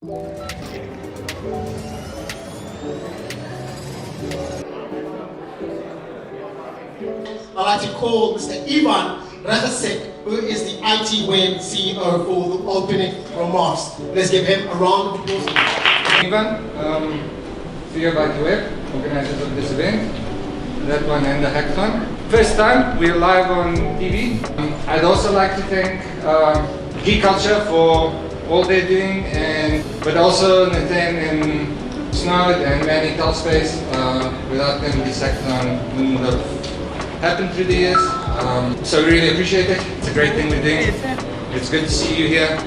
I'd like to call Mr. Ivan who is the ITWeb CEO, for the opening remarks. Let's give him a round of applause. Ivan, CEO of ITWeb, organizers of this event, that one and the hackathon. First time we're live on TV. I'd also like to thank Geek Culture for all they're doing, but also Nathan and Snowd and Manny Telspace. Without them, this hackathon wouldn't have happened through the years. So we really appreciate it. It's a great thing we're doing. It's good to see you here.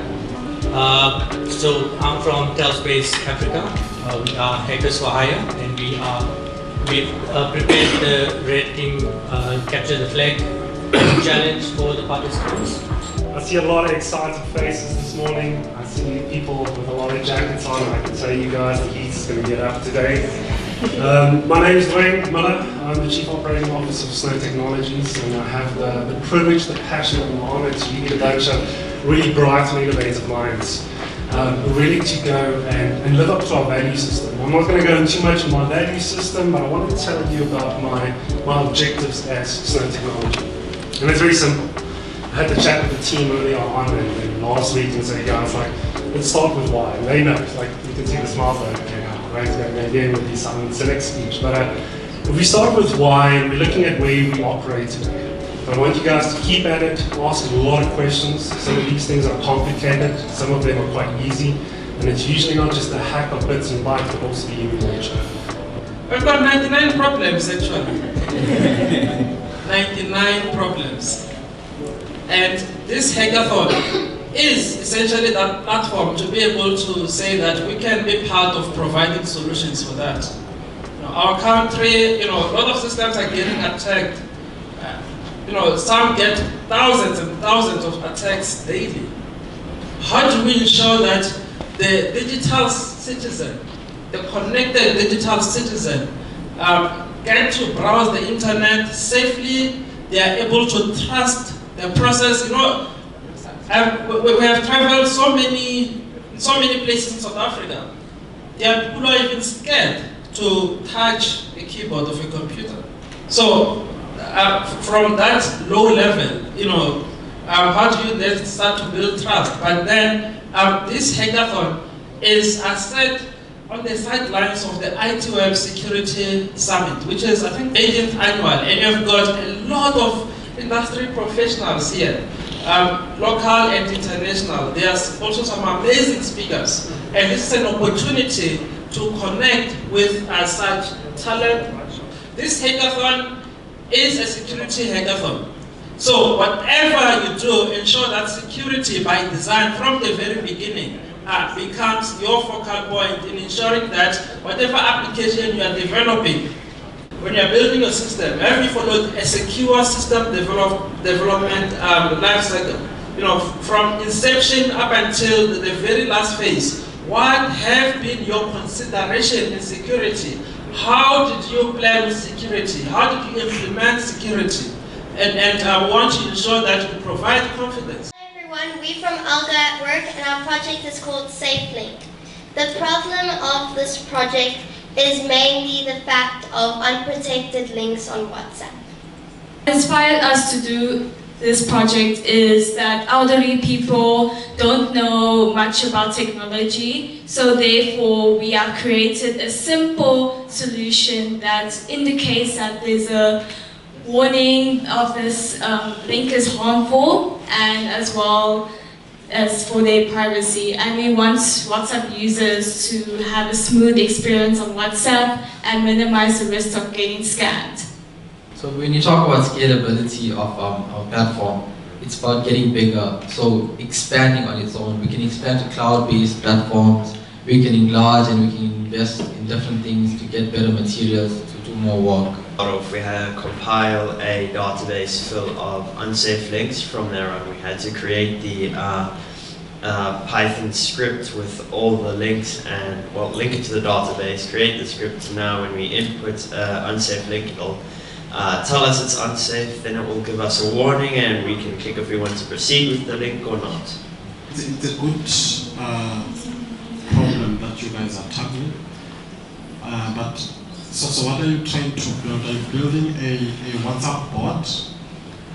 So I'm from Telspace Africa. We are Hackers for Hire, and we've prepared the red team capture the flag challenge for the participants. I see a lot of excited faces this morning. I see people with a lot of jackets on. I can tell you guys the heat is going to get up today. My name is Dwayne Miller. I'm the Chief Operating Officer of Snow Technologies, and I have the privilege, the passion, and the honor to lead a bunch of really bright and innovative minds ready to go and live up to our value system. I'm not going to go into too much of my value system, but I want to tell you about my objectives at Snow Technology. And it's very simple. I had to chat with the team earlier on and last week and say, guys, let's start with why. And they know, you can see the smiles like, okay, right, again with these the next speech. But if we start with why, and we're looking at where we operate today, I want you guys to keep at it, ask a lot of questions. Some of these things are complicated, some of them are quite easy, and it's usually not just a hack of bits and bytes, but also the human nature. I've got 99 problems actually. 99 problems. And this hackathon is essentially that platform to be able to say that we can be part of providing solutions for that. Our country, a lot of systems are getting attacked. Some get thousands and thousands of attacks daily. How do we ensure that the digital citizen, the connected digital citizen, get to browse the internet safely? They are able to trust the process. We have traveled so many places in South Africa. There are people who are even scared to touch a keyboard of a computer. So from that low level, how do you then start to build trust? But then this hackathon is, as said, on the sidelines of the ITWeb Security Summit, which is, I think, 18th annual, and you've got a lot of industry professionals here, local and international. There's also some amazing speakers, and this is an opportunity to connect with such talent. This hackathon is a security hackathon. So whatever you do, ensure that security by design from the very beginning becomes your focal point in ensuring that whatever application you are developing, when you are building a system, have you followed a secure system development life cycle? From inception up until the very last phase. What have been your consideration in security? How did you plan security? How did you implement security? And I want to ensure that you provide confidence. Hi everyone, we from Alga at Work, and our project is called SafeLink. The problem of this project is mainly the fact of unprotected links on WhatsApp. What inspired us to do this project is that elderly people don't know much about technology, so therefore we have created a simple solution that indicates that there's a warning of this link is harmful, and as well as for their privacy. And we want WhatsApp users to have a smooth experience on WhatsApp and minimize the risk of getting scammed. So when you talk about scalability of our platform, it's about getting bigger, so expanding on its own. We can expand to cloud-based platforms, we can enlarge and we can invest in different things to get better materials, to do more work. We had to compile a database full of unsafe links. From there on, we had to create the Python script with all the links and, link it to the database, create the script. So now when we input unsafe link, it'll tell us it's unsafe, then it will give us a warning and we can click if we want to proceed with the link or not. It's a good problem what you guys are tackling. But so what are you trying to build? Are you building a WhatsApp bot?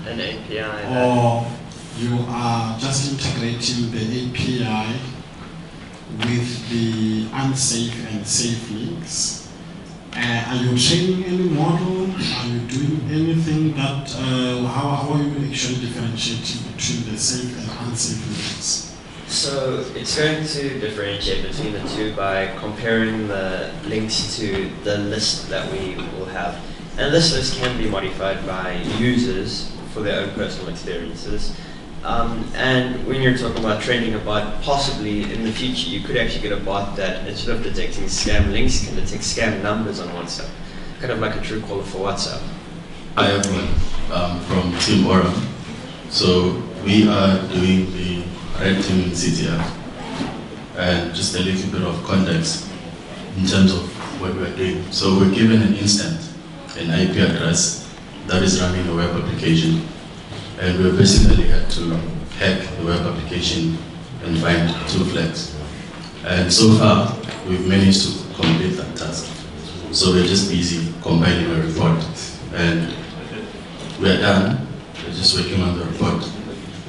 An API. Or you are just integrating the API with the unsafe and safe links? Are you training any model? Are you doing anything that, how are you actually differentiating between the safe and unsafe links? So it's going to differentiate between the two by comparing the links to the list that we will have. And this list can be modified by users for their own personal experiences. And when you're talking about training a bot, possibly in the future you could actually get a bot that instead of detecting scam links can detect scam numbers on WhatsApp. Kind of like a true caller for WhatsApp. Hi everyone, from Team Aura. So we are doing the red team in CTF. And just a little bit of context in terms of what we're doing. So we're given an instance, an IP address that is running a web application. And we basically had to hack the web application and find 2 flags. And so far, we've managed to complete that task. So we're just busy compiling a report. And we're done. We're just working on the report.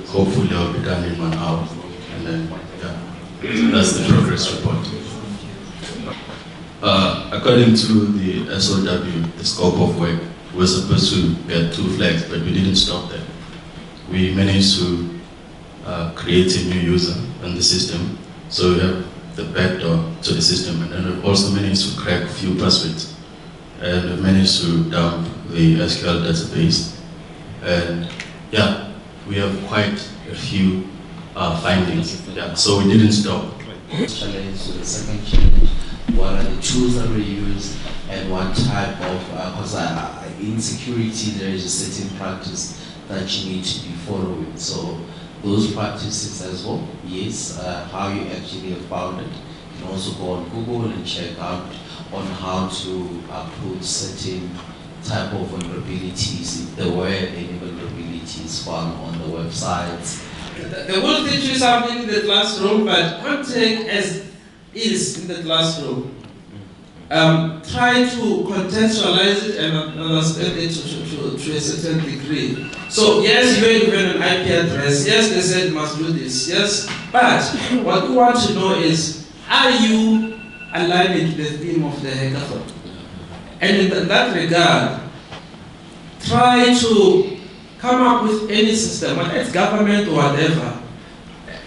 Hopefully it'll be done in 1 hour. And then, yeah, that's the progress report. According to the SOW, the scope of work, we're supposed to get 2 flags, but we didn't stop there. We managed to create a new user on the system. So we have the backdoor to the system, and then we've also managed to crack a few passwords. And we've managed to dump the SQL database. And yeah, we have quite a few findings. Yeah, so we didn't stop. Challenge to the second challenge. What are the tools that we use, and what type of, because in security there is a certain practice that you need to be following. So those practices as well, yes, how you actually have found it. You can also go on Google and check out on how to put certain type of vulnerabilities, if there were any vulnerabilities found on the websites. They will teach you something in the classroom, but don't take as is in the classroom. Try to contextualize it and understand it to a certain degree. So yes, you are given an IP address, yes, they said you must do this, yes, but what we want to know is, are you aligning to the theme of the hackathon? And in that regard, try to come up with any system, whether it's government or whatever,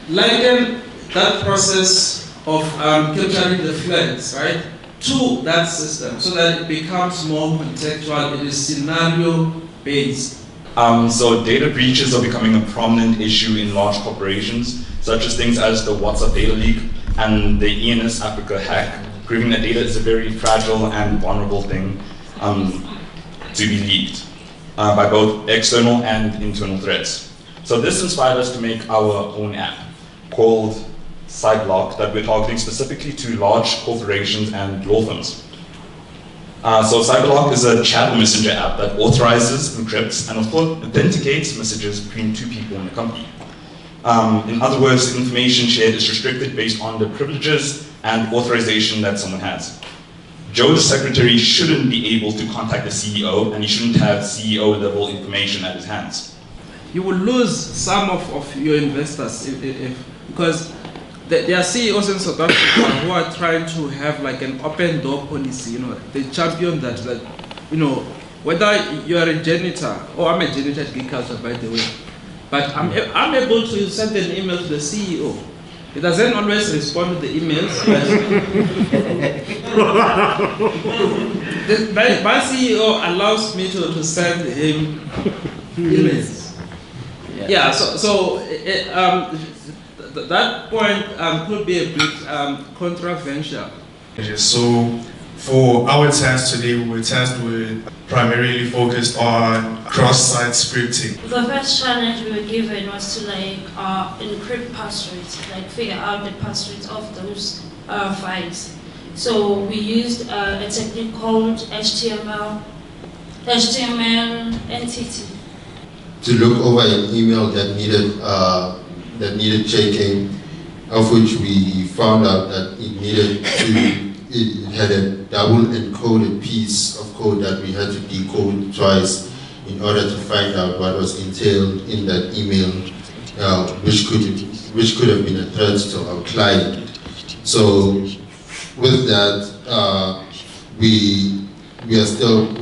liken that process of capturing the flags, right, to that system so that it becomes more contextual, it is scenario based. So data breaches are becoming a prominent issue in large corporations, such as things as the WhatsApp data leak and the ENS Africa hack, proving that data is a very fragile and vulnerable thing to be leaked by both external and internal threats. So this inspired us to make our own app called Cyberlock that we're targeting specifically to large corporations and law firms. So Cyberlock is a chat messenger app that authorizes, encrypts, and of course authenticates messages between 2 people in a company. In other words, the information shared is restricted based on the privileges and authorization that someone has. Joe, the secretary, shouldn't be able to contact the CEO, and he shouldn't have CEO level information at his hands. You will lose some of your investors because there are CEOs in South Africa who are trying to have like an open door policy, you know, they champion that, you know, whether you are a janitor, or I'm a janitor at Geek Culture, by the way, but I'm able to send an email to the CEO. He doesn't always respond to the emails, but my CEO allows me to send him emails. Yeah, so that point could be a bit controversial. So for our test today, we're primarily focused on cross-site scripting. The first challenge we were given was to encrypt passwords, figure out the passwords of those files. So we used a technique called HTML entity. To look over an email that needed checking, of which we found out that it needed to double encoded piece of code that we had to decode twice in order to find out what was entailed in that email, which could have been a threat to our client. So with that, we are still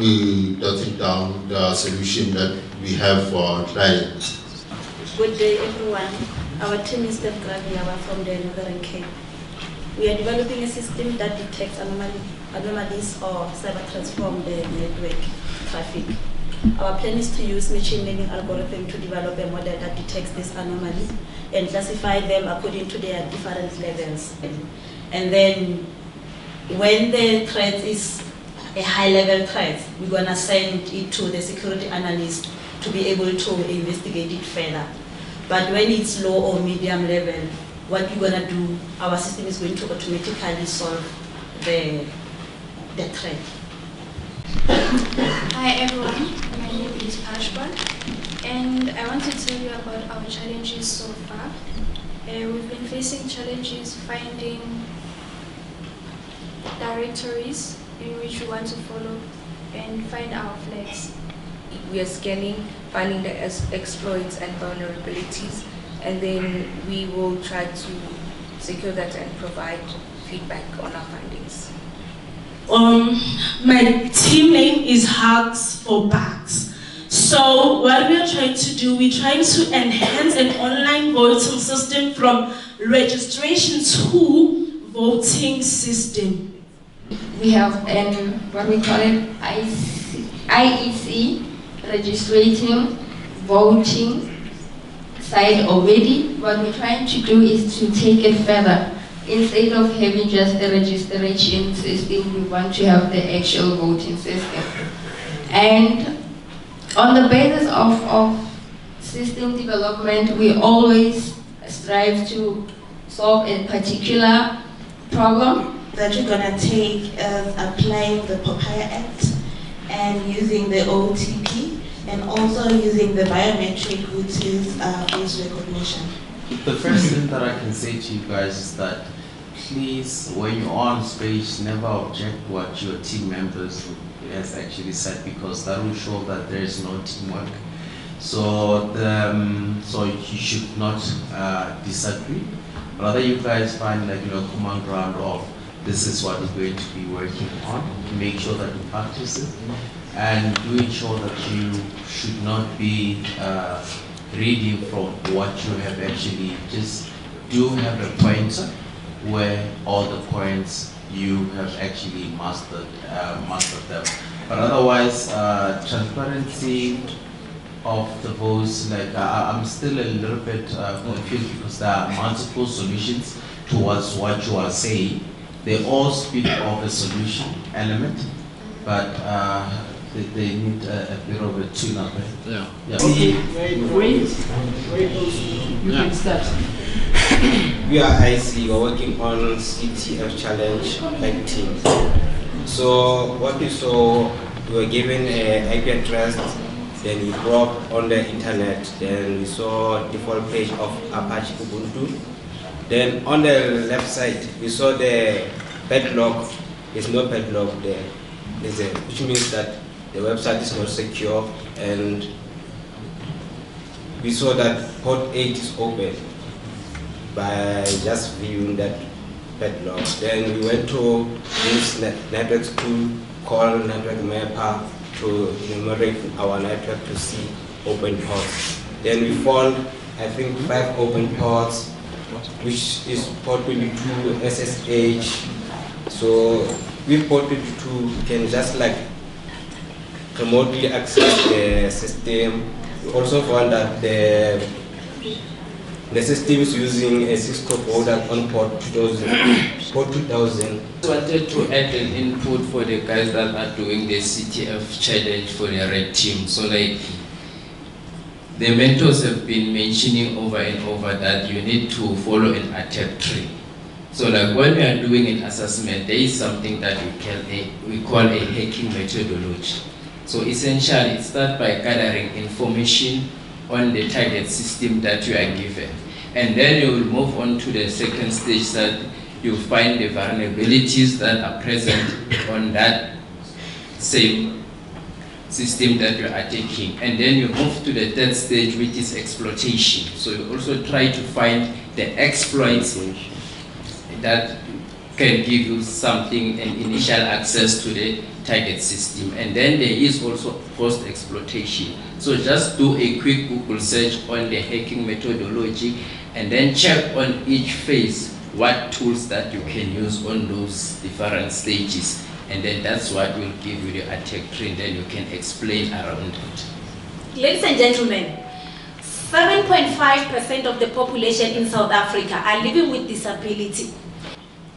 jotting down the solution that we have for our clients. Good day, everyone. Our team is Steph Graviawa from the Northern Cape. We are developing a system that detects anomalies or cyber threats from the network traffic. Our plan is to use machine learning algorithm to develop a model that detects these anomalies and classify them according to their different levels. And then when the threat is a high-level threat, we're going to send it to the security analyst to be able to investigate it further. But when it's low or medium level, what we're going to do, our system is going to automatically solve the threat. Hi everyone, my name is Ashwan, and I want to tell you about our challenges so far. We've been facing challenges finding directories in which we want to follow and find our flags. We are scanning, finding the exploits and vulnerabilities, and then we will try to secure that and provide feedback on our findings. My team name is Hugs for Bugs. So what we are trying to do, we're trying to enhance an online voting system from registration to voting system. We have what we call it IEC, registration, voting side already. What we're trying to do is to take it further. Instead of having just the registration system, we want to have the actual voting system. And on the basis of system development, we always strive to solve a particular problem. That we're going to take applying the Papaya Act and using the OTP and also using the biometric, which is face recognition. The first thing that I can say to you guys is that please, when you're on stage, never object what your team members has actually said, because that will show that there is no teamwork. So you should not disagree. Rather, you guys find common ground of this is what we're going to be working on. Make sure that you practice it, and do ensure that you should not be reading from what you have actually. Just do have a pointer where all the points you have actually mastered them. But otherwise, transparency of the votes, I'm still a little bit confused because there are multiple solutions towards what you are saying. They all speak of a solution element, but they need a bit of a tune-up. Yeah. Wait. You can start. We are IC, we're working on CTF challenge like team. So what we saw, we were given an IP address, then we broke on the internet, then we saw default page of Apache Ubuntu. Then on the left side, we saw the padlock. There's no padlock there, which means that the website is not secure, and we saw that port 8 is open by just viewing that padlock. Then we went to this networks tool called Network Mapper to enumerate our network to see open ports. Then we found, I think, 5 open ports, which is port 22 SSH. So with port 22, you can just remotely access the system. We also found that the system is using a Cisco product on port 2000. I wanted to add an input for the guys that are doing the CTF challenge for the red team. So the mentors have been mentioning over and over that you need to follow an attack tree. So when we are doing an assessment, there is something that we call a hacking methodology. So essentially, it starts by gathering information on the target system that you are given. And then you will move on to the second stage that you find the vulnerabilities that are present on that same system that you are attacking. And then you move to the third stage, which is exploitation. So you also try to find the exploits that can give you something, an initial access to the target system. And then there is also post-exploitation. So just do a quick Google search on the hacking methodology and then check on each phase what tools that you can use on those different stages. And then that's what will give you the attack tree, and then you can explain around it. Ladies and gentlemen, 7.5% of the population in South Africa are living with disability.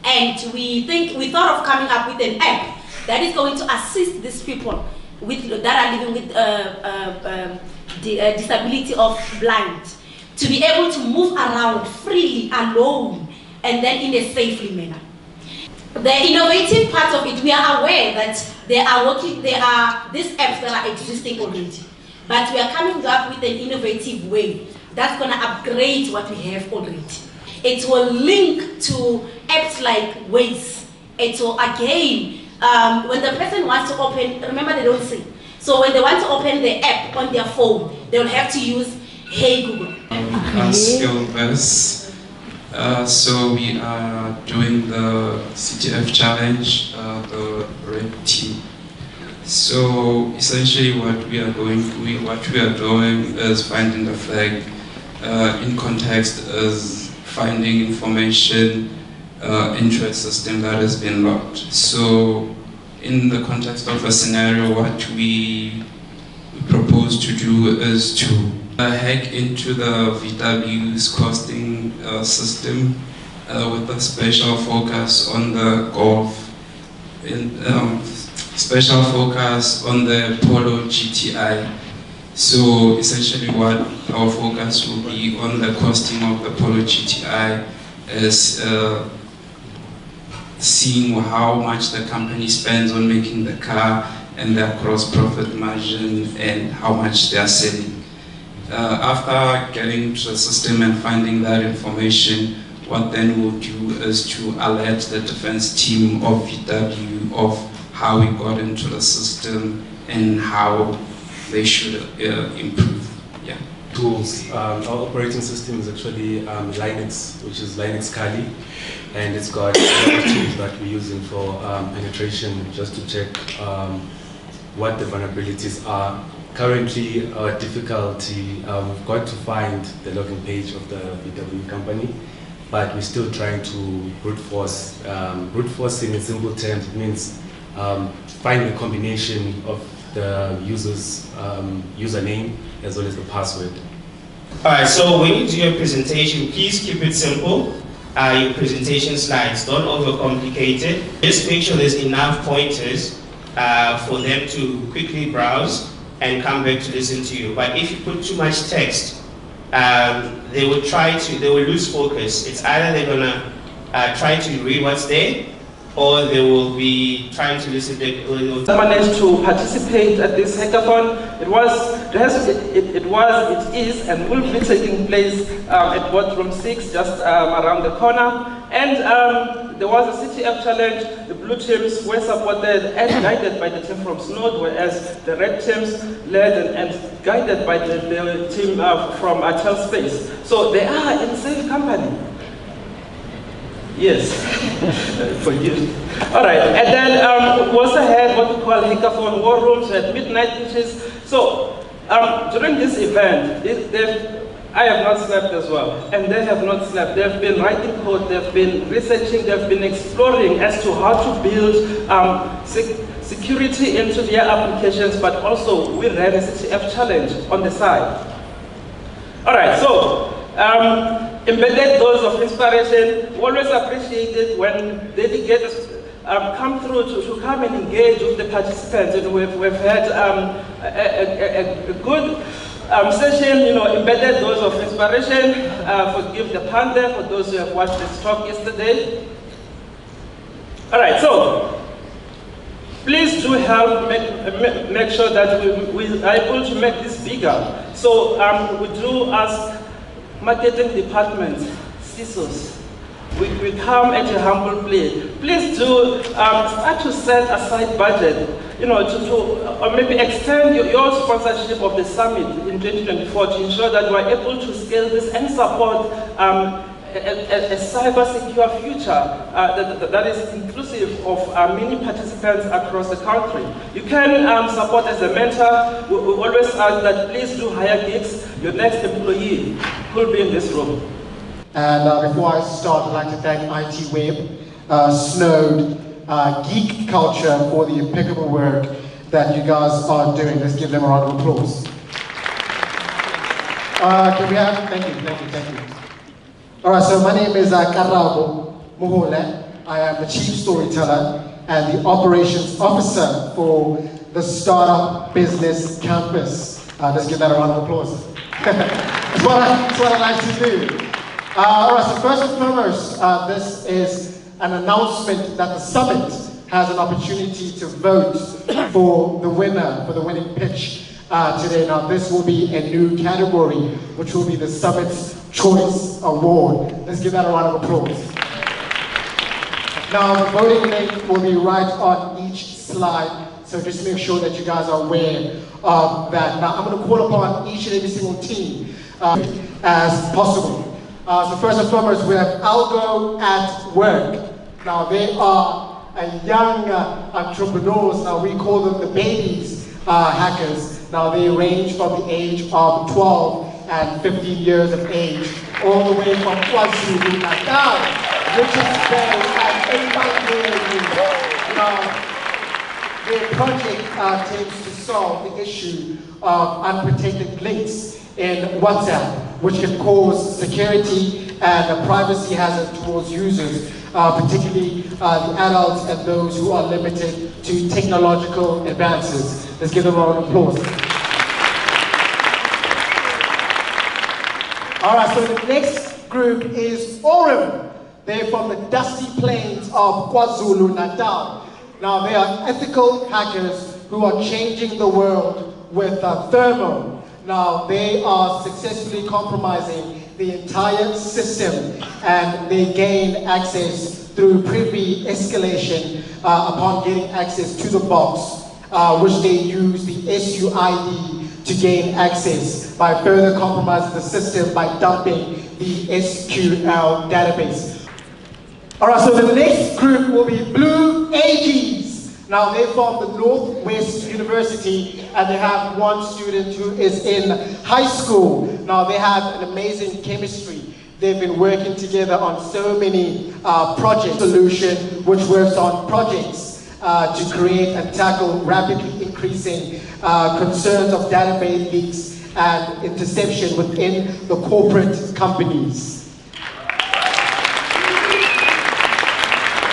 And we thought of coming up with an app that is going to assist these people that are living with the disability of blind to be able to move around freely, alone, and then in a safely manner. The innovative part of it, we are aware that there are these apps that are existing already, but we are coming up with an innovative way that's going to upgrade what we have already. It will link to apps like Waze. It will again, when the person wants to open, remember they don't see. So when they want to open the app on their phone, they'll have to use Hey Google. Skillverse. So we are doing the CTF challenge, the red team. So essentially what we are doing is finding the flag. In context is finding information into a system that has been locked. So in the context of a scenario, what we propose to do is to hack into the VW's costing system with a special focus on the golf, special focus on the Polo GTI. So essentially what our focus will be on the costing of the Polo GTI is seeing how much the company spends on making the car and their gross profit margin and how much they are selling. After getting to the system and finding that information, what then we'll do is to alert the defense team of VW of how we got into the system and how they should improve. Yeah. Tools. Our operating system is actually Linux, which is Linux Kali, and it's got tools that we're using for penetration, just to check what the vulnerabilities are. Currently, our difficulty, we've got to find the login page of the VW company, but we're still trying to brute force. Brute forcing in simple terms, it means finding a combination of the user's username as well as the password. Alright, so when you do your presentation, please keep it simple. Your presentation slides, don't overcomplicate it. Just make sure there's enough pointers for them to quickly browse and come back to listen to you. But if you put too much text, they will lose focus. It's either they're gonna try to read what's there, or they will be trying to listen to it. I managed to participate at this hackathon. It is, and will be taking place at Boardroom 6, just around the corner. And there was a CTF challenge. The blue teams were supported and guided by the team from Snowd, whereas the red teams led and guided by the team from Telspace. So they are in the same company. Yes, for you. All right, and then we also had what we call hackathon war rooms at midnight inches. So during this event, I have not slept as well, and they have not slept. They've been writing code, they've been researching, they've been exploring as to how to build security into their applications, but also we ran a CTF challenge on the side. All right, so embedded dose of inspiration, always appreciated when delegates come through to come and engage with the participants. And we've had a good session, embedded dose of inspiration. Forgive the pun there for those who have watched this talk yesterday. All right, so please do help make sure that we are able to make this bigger. So we do ask marketing departments, CISOs, we come at a humble plea. Please do start to set aside budget, or maybe extend your sponsorship of the summit in 2024 to ensure that we are able to scale this and support a cyber-secure future that is inclusive of many participants across the country. You can support as a mentor. We always ask that please do hire geeks, your next employee who will be in this room. And before I start, I'd like to thank ITWeb, Snowed, Geek Culture for the impeccable work that you guys are doing. Let's give them a round of applause. Can we have, thank you. All right, so my name is Karabo Muhole. I am the Chief Storyteller and the Operations Officer for the Startup Business Campus. Let's give that a round of applause. That's what I like to do. All right, so first and foremost, this is an announcement that the summit has an opportunity to vote for the winner, for the winning pitch today. Now, this will be a new category, which will be the Summit's Choice Award. Let's give that a round of applause. Now, the voting link will be right on each slide, so just make sure that you guys are aware of that. Now, I'm going to call upon each and every single team as possible. So first and foremost, we have Algo at Work. Now, they are a young entrepreneurs. Now, we call them the babies hackers. Now, they range from the age of 12 and 15 years of age, all the way from KwaZulu-Natal, Richards Bay, and everybody. Now, their project aims to solve the issue of unprotected links in WhatsApp, which can cause security and privacy hazard towards users, particularly the adults and those who are limited to technological advances. Let's give them a round of applause. All right, so the next group is Orem. They're from the dusty plains of KwaZulu-Natal. Now, they are ethical hackers who are changing the world with thermal. Now, they are successfully compromising the entire system, and they gain access through privy escalation upon getting access to the box, which they use the SUID to gain access by further compromising the system by dumping the SQL database. All right, so the next group will be Blue AGs. Now, they're from the Northwest University, and they have one student who is in high school. Now, they have an amazing chemistry. They've been working together on so many project solutions, which works on projects to create and tackle rapidly increasing concerns of database leaks and interception within the corporate companies.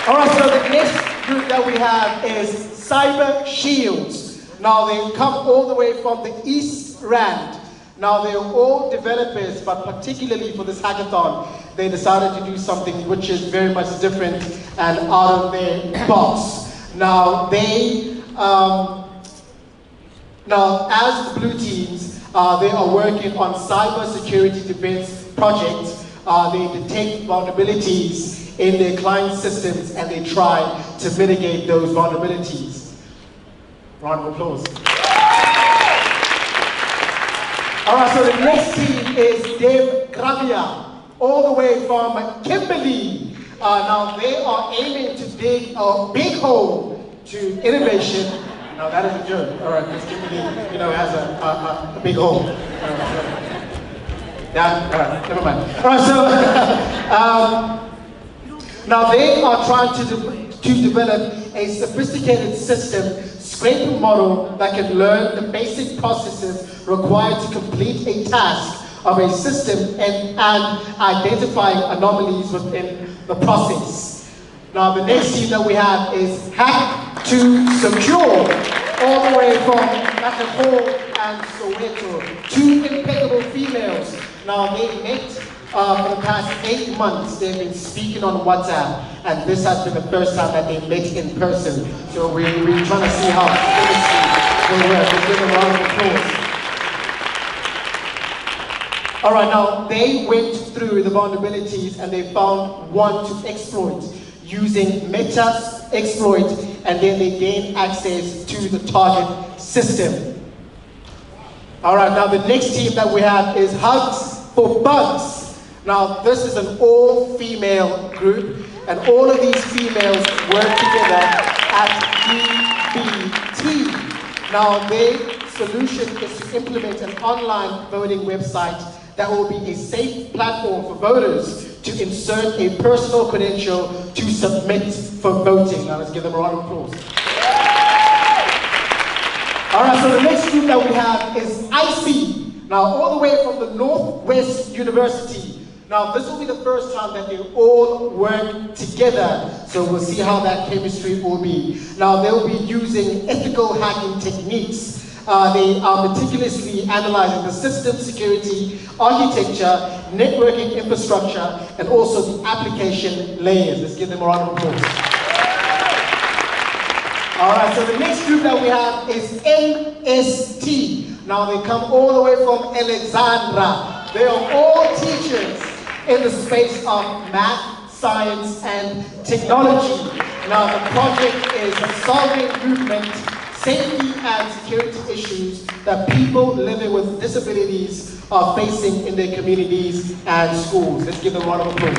All right, so the next group that we have is Cyber Shields. Now, they come all the way from the East Rand. Now, they're all developers, but particularly for this hackathon, they decided to do something which is very much different and out of their box. Now, they, as the blue teams, they are working on cyber security defense projects. They detect vulnerabilities in their client systems, and they try to mitigate those vulnerabilities. Round of applause. All right, so the next team is Dave Gravia, all the way from Kimberley. Now, they are aiming to dig a big hole to innovation. Now, that is a joke. All right, because Kimberley, has a big hole. Yeah, all right, never mind. All right, so now they are trying to develop a sophisticated system scraping model that can learn the basic processes required to complete a task of a system and identifying anomalies within the process. Now, the next team that we have is Hack to Secure, all the way from Nakapol and Soweto. Two impeccable females. Now, they met for the past 8 months. They've been speaking on WhatsApp, and this has been the first time that they met in person. So we're trying to see how chemistry will work. We'll give them a round of applause. All right, now they went through the vulnerabilities and they found one to exploit using meta exploit, and then they gained access to the target system. All right, now the next team that we have is Hugs for Bugs. Now this is an all-female group, and all of these females work together at DBT. Now their solution is to implement an online voting website that will be a safe platform for voters to insert a personal credential to submit for voting. Now let's give them a round of applause. All right, so the next group that we have is IC. Now all the way from the Northwest University. Now this will be the first time that they all work together, so we'll see how that chemistry will be. Now they'll be using ethical hacking techniques. They are meticulously analyzing the system security, architecture, networking infrastructure, and also the application layers. Let's give them a round of applause. All right, so the next group that we have is MST. Now they come all the way from Alexandra. They are all teachers in the space of math, science, and technology. Now the project is solving movement, safety and security issues that people living with disabilities are facing in their communities and schools. Let's give them a round of applause.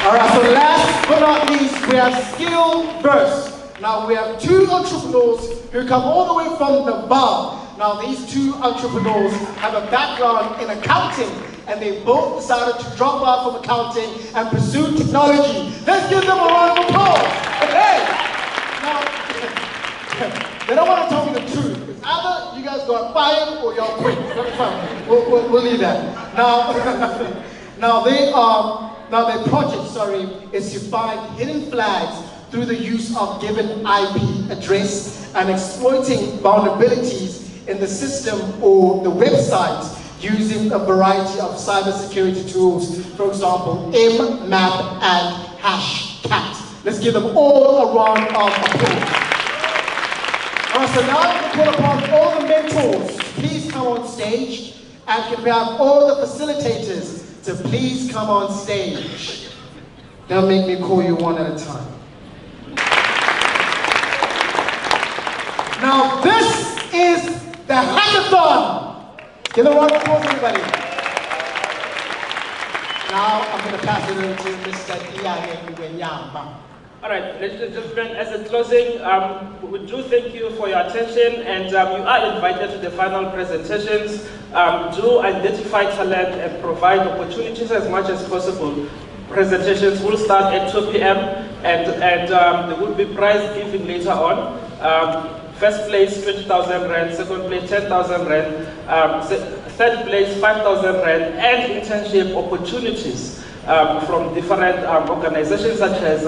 All right, so last but not least, we have Skillverse. Now we have two entrepreneurs who come all the way from the bar. Now these two entrepreneurs have a background in accounting, and they both decided to drop out from accounting and pursue technology. Let's give them a round of applause. Hey! Now, they don't want to tell me the truth. It's either you guys got fired or y'all quit. That's fine. We'll leave that. Now, their project, is to find hidden flags through the use of given IP address and exploiting vulnerabilities in the system or the website using a variety of cybersecurity tools, for example, mmap and hashcat. Let's give them all a round of applause. All right, so now I'm going to call upon all the mentors. Please come on stage, and can we have all the facilitators to please come on stage. Don't make me call you one at a time. Now this is the hackathon. Give a round of applause, everybody. Now I'm going to pass it over to Mr. Iane Uwenyama. All right, ladies and gentlemen, as a closing, we do thank you for your attention, and you are invited to the final presentations. Do identify talent and provide opportunities as much as possible. Presentations will start at 2 p.m. and there will be prize giving later on. First place 20,000 rand, second place 10,000 rand, third place 5,000 rand, and internship opportunities from different organizations such as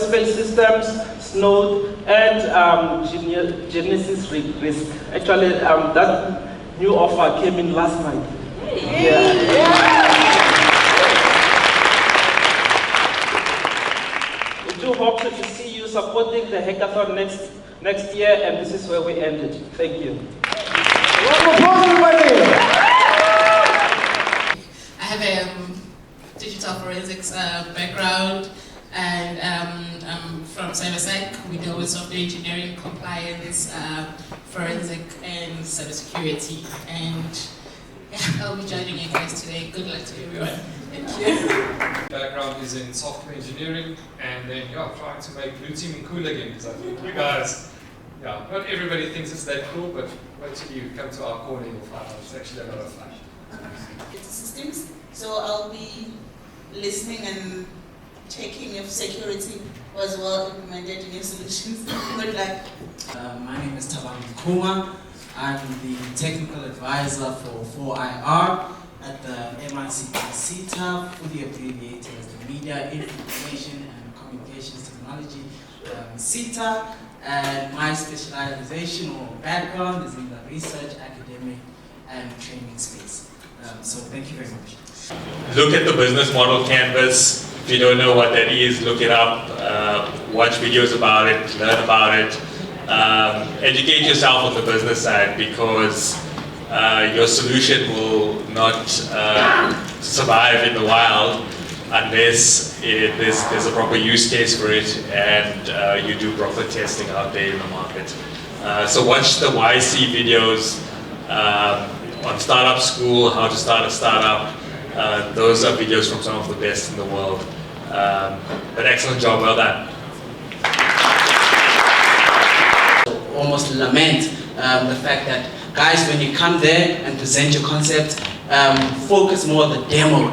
Space Systems, Snowed, and Genesis Risk. Actually, that new offer came in last night. We do hope to see you supporting the hackathon next year, and this is where we ended. Thank you. I have a digital forensics background, and I'm from CyberSec. We deal with software engineering, compliance, forensic, and cybersecurity. And yeah, I'll be joining you guys today. Good luck to everyone. Thank you. Background is in software engineering, and then trying to make blue teaming cool again, because I think you guys, not everybody thinks it's that cool, but wait till you come to our corner, you'll find out it's actually a lot of fun. It's systems, so I'll be listening and checking if security was well implemented in your solutions. Good luck. My name is Tabang Kuma. I'm the technical advisor for 4IR at the MICT CETA, fully abbreviated as the Media, Information and Communications Technology CETA. And my specialization or background is in the research, academic, and training space. So thank you very much. Look at the business model canvas. If you don't know what that is, look it up, watch videos about it, learn about it. Educate yourself on the business side, because your solution will not survive in the wild unless there's a proper use case for it and you do proper testing out there in the market. So watch the YC videos on Startup School, how to start a startup. Those are videos from some of the best in the world. But excellent job, well done. Almost lament the fact that, guys, when you come there and present your concept, focus more on the demo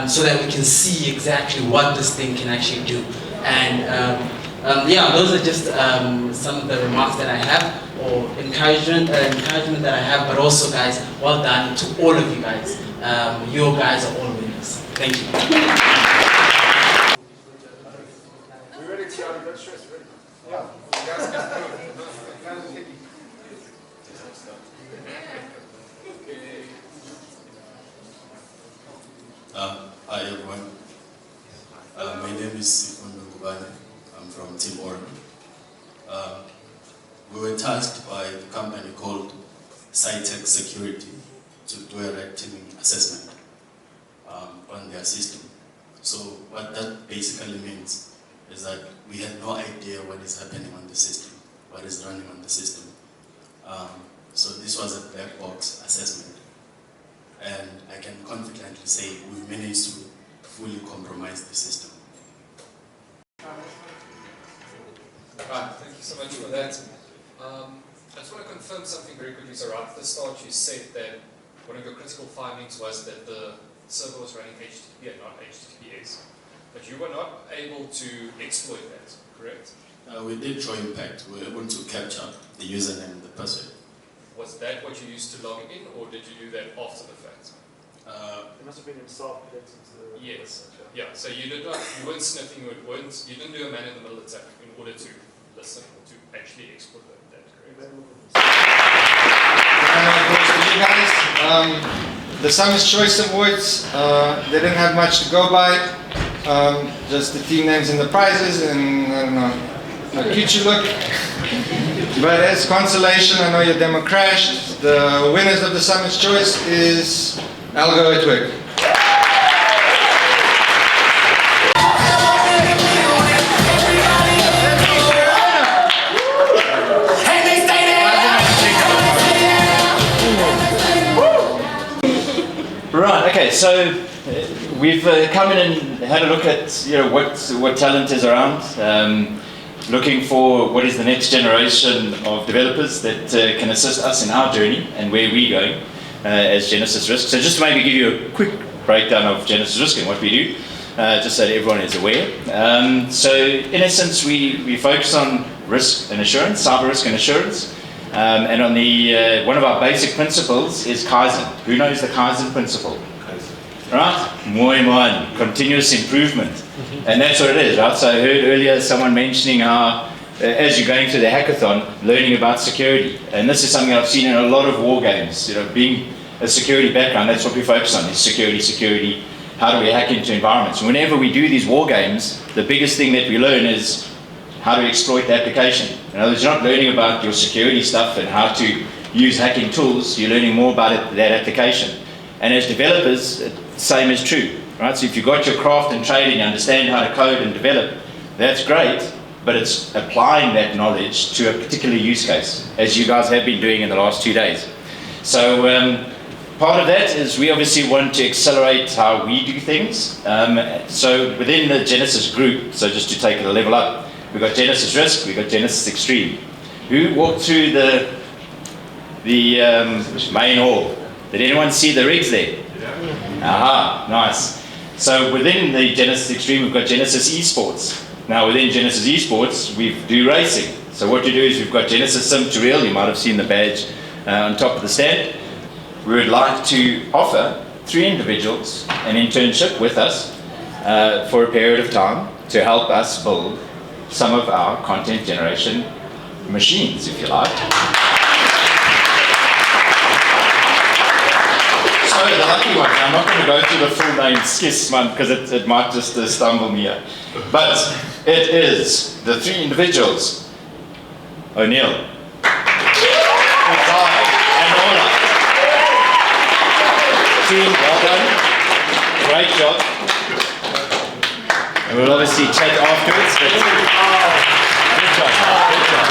so that we can see exactly what this thing can actually do. And yeah, those are just some of the remarks that I have, or encouragement that I have, but also, guys, well done to all of you guys. You guys are all winners. Thank you. We ready, Tiago? Don't stress. Ready? Yeah. You guys can do it. Hi everyone. My name is Sifundo Ngubane. I'm from Team Oregon. We were tasked by a company called Cytec Security to do a red teaming assessment on their system. So what that basically means is that we had no idea what is happening on the system, what is running on the system. So this was a black box assessment. And I can confidently say we've managed to fully compromise the system. Right, thank you so much for that. I just want to confirm something very quickly. So right at the start you said that one of your critical findings was that the server was running HTTP and not HTTPS. But you were not able to exploit that, correct? We did show impact. We were able to capture the username and the password. Was that what you used to log in, or did you do that after the fact? It must have been himself connected to the... Yes. Yeah, so you did not, you weren't sniffing, you didn't do a man-in-the-middle attack in order to listen or to actually exploit that, correct? You guys, the Summit's Choice Awards, they didn't have much to go by, just the team names and the prizes, and I don't know how cute you look. But as consolation, I know your demo crashed. The winners of the Summit's Choice is ITWeb. Right, okay, so we've come in and had a look at what talent is around, looking for what is the next generation of developers that can assist us in our journey and where we're going as Genesis Risk. So just to maybe give you a quick breakdown of Genesis Risk and what we do, just so that everyone is aware. So in essence, we focus on risk and assurance, cyber risk and assurance. And on the one of our basic principles is Kaizen. Who knows the Kaizen principle? Right? Moi man, continuous improvement. And that's what it is, right? So I heard earlier someone mentioning how, as you're going through the hackathon, learning about security. And this is something I've seen in a lot of war games. Being a security background, that's what we focus on, is security. How do we hack into environments? And whenever we do these war games, the biggest thing that we learn is how to exploit the application. In other words, you're not learning about your security stuff and how to use hacking tools, you're learning more about that application. And as developers, the same is true, right? So if you've got your craft and trade and you understand how to code and develop, that's great, but it's applying that knowledge to a particular use case, as you guys have been doing in the last 2 days. So part of that is we obviously want to accelerate how we do things. So within the Genesis group, so just to take it a level up, we've got Genesis Risk, we've got Genesis Extreme. Who walked through the main hall? Did anyone see the rigs there? Yeah. Aha, nice. So within the Genesis Extreme, we've got Genesis Esports. Now within Genesis Esports, we do racing. So what you do is we've got Genesis Sim to Real. You might have seen the badge on top of the stand. We would like to offer 3 individuals an internship with us for a period of time to help us build some of our content generation machines, if you like. So the lucky one, I'm not going to go through the full name Skisman because it might just stumble me here. But it is the 3 individuals: O'Neill, and Ola. team, well done. Great job. And we'll obviously chat afterwards, but good job. Good job.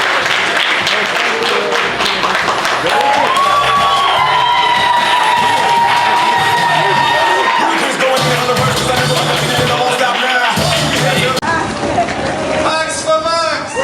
Max for Max!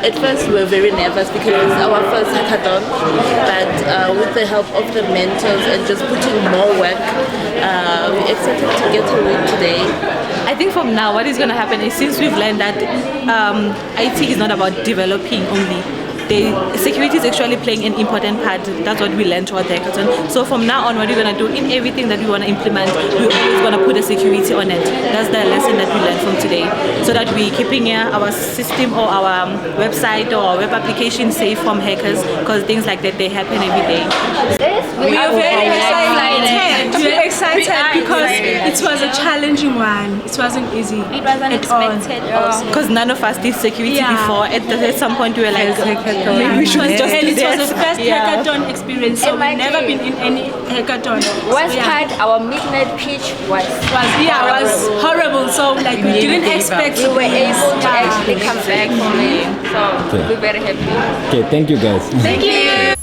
At first we were very nervous because it was our first hackathon, but with the help of the mentors and just putting more work, we're excited to get to win today. I think from now what is going to happen is, since we've learned that IT is not about developing only, security is actually playing an important part. That's what we learned throughout the hackathon. So from now on, what we're going to do in everything that we want to implement, we're always going to put a security on it. That's the lesson that we learned from today, so that we're keeping our system or our website or our web application safe from hackers, because things like that, they happen every day. We are very excited. We are excited because it was a challenging one. It wasn't easy. It wasn't expected. Because none of us did security before. At some point we were like, maybe we should just do it that. was the first hackathon experience, so we've never been in any hackathon. Worst part, our midnight pitch was horrible. So like we didn't expect we were able to actually come back from it. So we're very happy. Okay, thank you guys. Thank you.